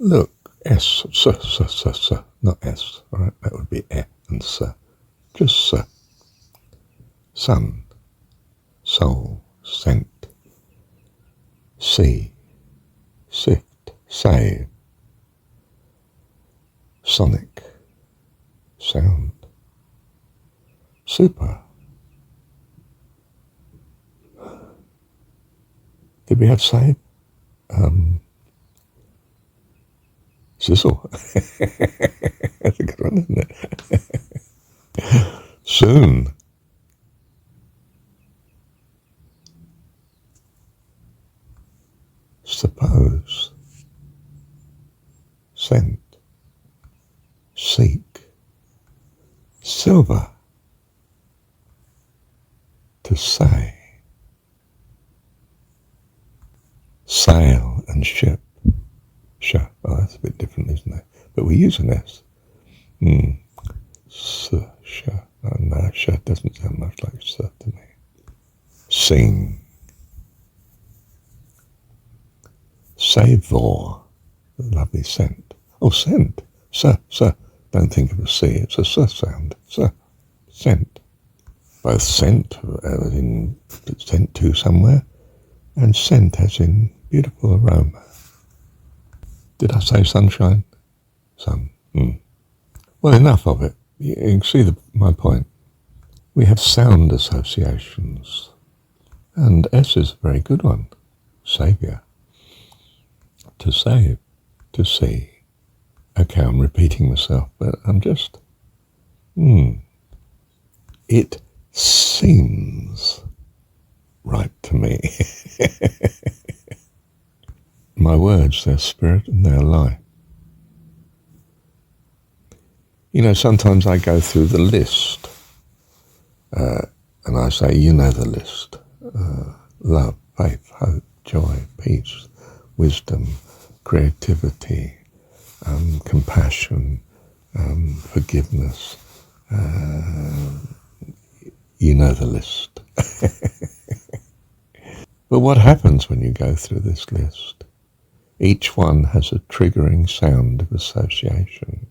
Look, S, not S, alright, that would be E and S. Just S. Sun, soul, scent. See, sift, save. Sonic, sound. Super. Did we have save? Sizzle. That's a good one, isn't it? Soon. Suppose. Scent. Seek. Silver. To say. Sail and ship. Oh, that's a bit different, isn't it? But we use an S. Sh. Oh, no, sh doesn't sound much like s to me. Sing. Savour. Lovely scent. Oh, scent. S. Don't think of a C. It's a S sound. S. Scent. Both scent, as in sent to somewhere, and scent as in beautiful aroma. Did I say sunshine? Sun. Well, enough of it. You can see my point. We have sound associations, and S is a very good one. Saviour. To save. To see. Okay, I'm repeating myself, but I'm just... It seems right to me. My words, they're spirit and they're life. You know, sometimes I go through the list and I say, you know the list. Love, faith, hope, joy, peace, wisdom, creativity, compassion, forgiveness. You know the list. But what happens when you go through this list? Each one has a triggering sound of association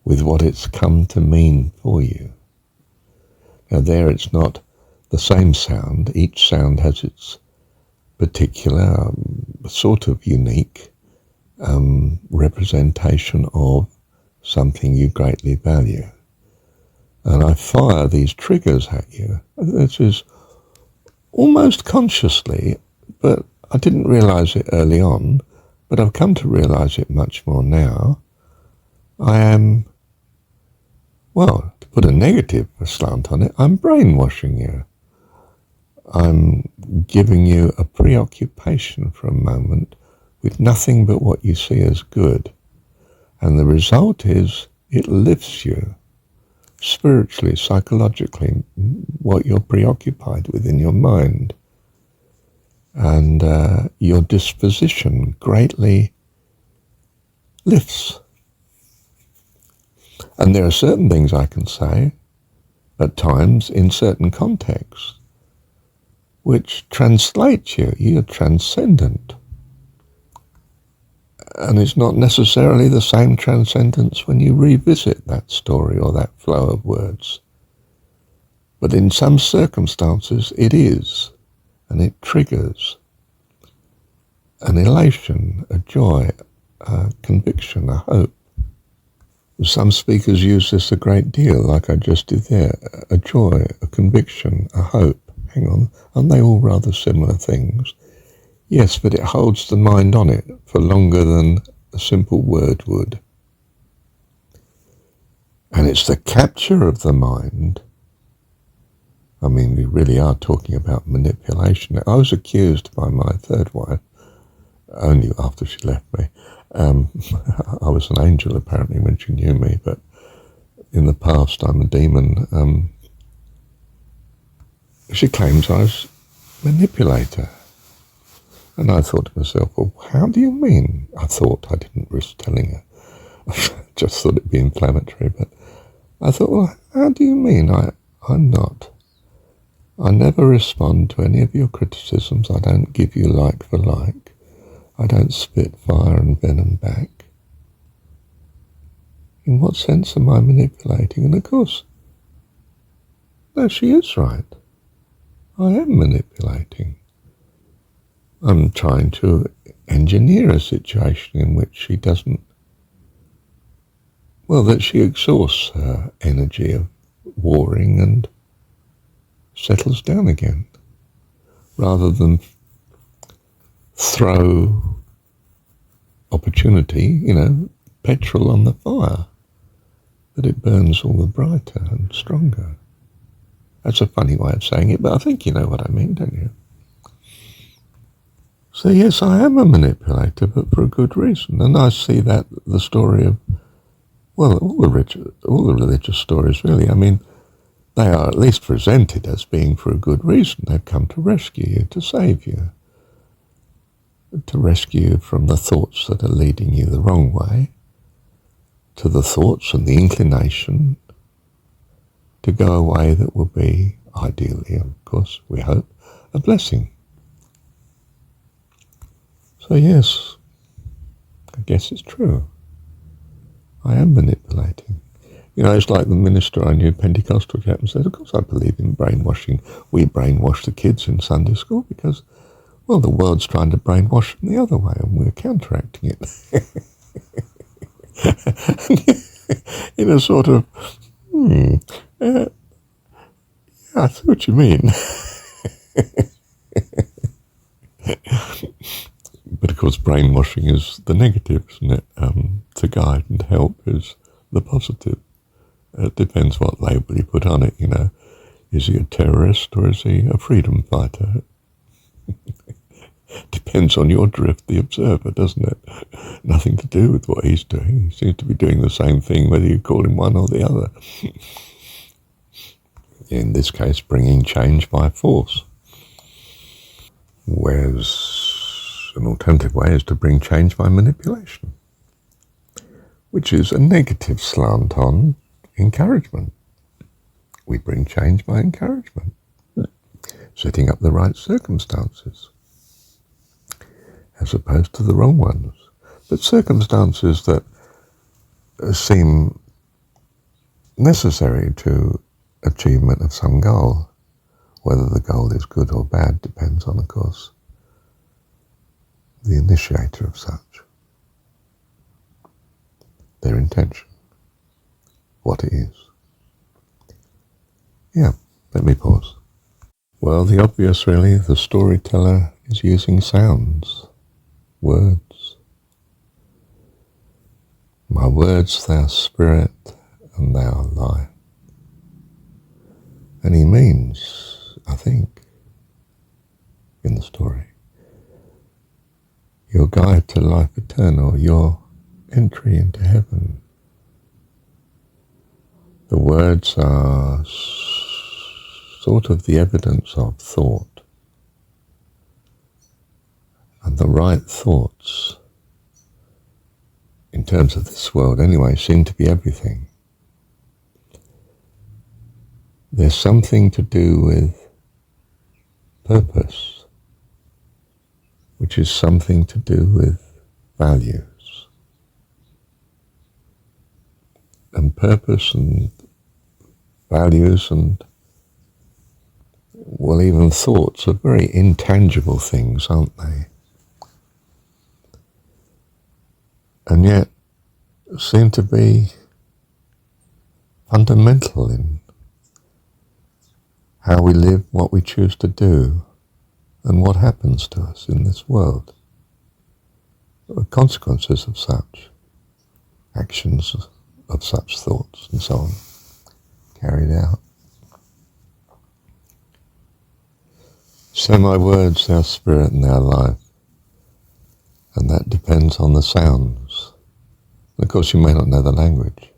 with what it's come to mean for you. Now there it's not the same sound. Each sound has its particular, sort of unique representation of something you greatly value. And I fire these triggers at you. This is almost consciously, but I didn't realize it early on, but I've come to realize it much more now. I am, well, to put a negative slant on it, I'm brainwashing you. I'm giving you a preoccupation for a moment with nothing but what you see as good. And the result is it lifts you spiritually, psychologically, what you're preoccupied with in your mind. And your disposition greatly lifts. And there are certain things I can say at times in certain contexts which translate you. You're transcendent. And it's not necessarily the same transcendence when you revisit that story or that flow of words. But in some circumstances it is, and it triggers an elation, a joy, a conviction, a hope. Some speakers use this a great deal, like I just did there. A joy, a conviction, a hope. Hang on, aren't they all rather similar things? Yes, but it holds the mind on it for longer than a simple word would. And it's the capture of the mind. I mean, we really are talking about manipulation. I was accused by my third wife, only after she left me. I was an angel apparently when she knew me, but in the past I'm a demon. She claims I was a manipulator. And I thought to myself, well, how do you mean? I thought, I didn't risk telling her. I just thought it'd be inflammatory, but I thought, well, how do you mean? I'm not. I never respond to any of your criticisms. I don't give you like for like. I don't spit fire and venom back. In what sense am I manipulating? And of course, no, she is right. I am manipulating. I'm trying to engineer a situation in which she doesn't, well, that she exhausts her energy of warring and settles down again, rather than throw opportunity, petrol on the fire, that it burns all the brighter and stronger. That's a funny way of saying it, but I think you know what I mean, don't you? So yes, I am a manipulator, but for a good reason. And I see that the story of, well, all the religious stories really, I mean, they are at least presented as being for a good reason. They've come to rescue you, to save you, to rescue you from the thoughts that are leading you the wrong way, to the thoughts and the inclination to go a way that will be, ideally, of course, we hope, a blessing. So yes, I guess it's true. I am manipulating. It's like the minister I knew, Pentecostal chap, and said, of course I believe in brainwashing. We brainwash the kids in Sunday school because, well, the world's trying to brainwash them the other way, and we're counteracting it. In a sort of, yeah, I see what you mean. But of course, brainwashing is the negative, isn't it? To guide and help is the positive. It depends what label you put on it, Is he a terrorist or is he a freedom fighter? Depends on your drift, the observer, doesn't it? Nothing to do with what he's doing. He seems to be doing the same thing whether you call him one or the other. In this case, bringing change by force. Whereas an alternative way is to bring change by manipulation, which is a negative slant on encouragement. We bring change by encouragement, setting up the right circumstances, as opposed to the wrong ones. But circumstances that seem necessary to achievement of some goal. Whether the goal is good or bad depends on, of course, the initiator of such, their intention, what it is. Yeah, let me pause. Well, the obvious really, the storyteller is using sounds, words. My words, thou spirit, and thou life. And he means, I think, in the story, your guide to life eternal, your entry into heaven. The words are sort of the evidence of thought. And the right thoughts, in terms of this world anyway, seem to be everything. There's something to do with purpose, which is something to do with values. And purpose and values and, well, even thoughts are very intangible things, aren't they? And yet seem to be fundamental in how we live, what we choose to do, and what happens to us in this world. The consequences of such actions, of such thoughts, and so on, carried out. So my words, thou spirit and thou life, and that depends on the sounds. And of course, you may not know the language,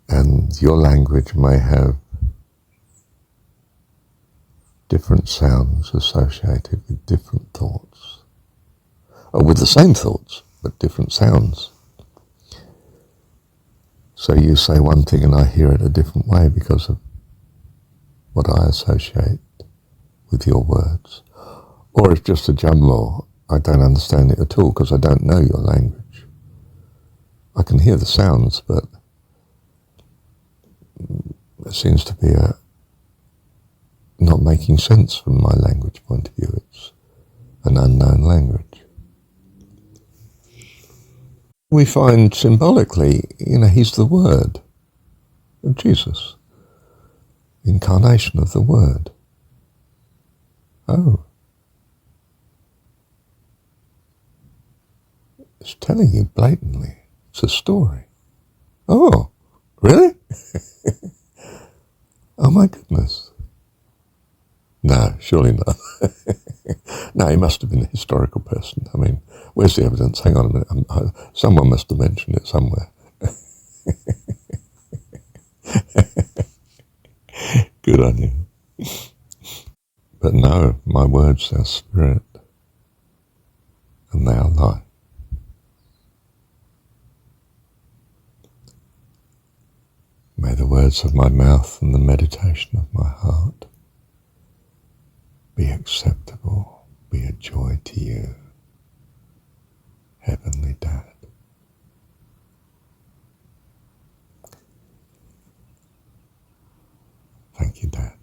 and your language may have different sounds associated with different thoughts, or with the same thoughts, but different sounds. So you say one thing and I hear it a different way because of what I associate with your words. Or it's just a jumble. I don't understand it at all because I don't know your language. I can hear the sounds, but it seems to be not making sense from my language point of view. It's an unknown language. We find symbolically, he's the Word of Jesus, incarnation of the Word. Oh. It's telling you blatantly. It's a story. Oh, really? Oh my goodness. No, surely not. No, he must have been a historical person. I mean, where's the evidence? Hang on a minute. Someone must have mentioned it somewhere. Good on you. But no, my words are spirit, and they are life. May the words of my mouth and the meditation of my heart be acceptable, be a joy to you, Heavenly Dad. Thank you, Dad.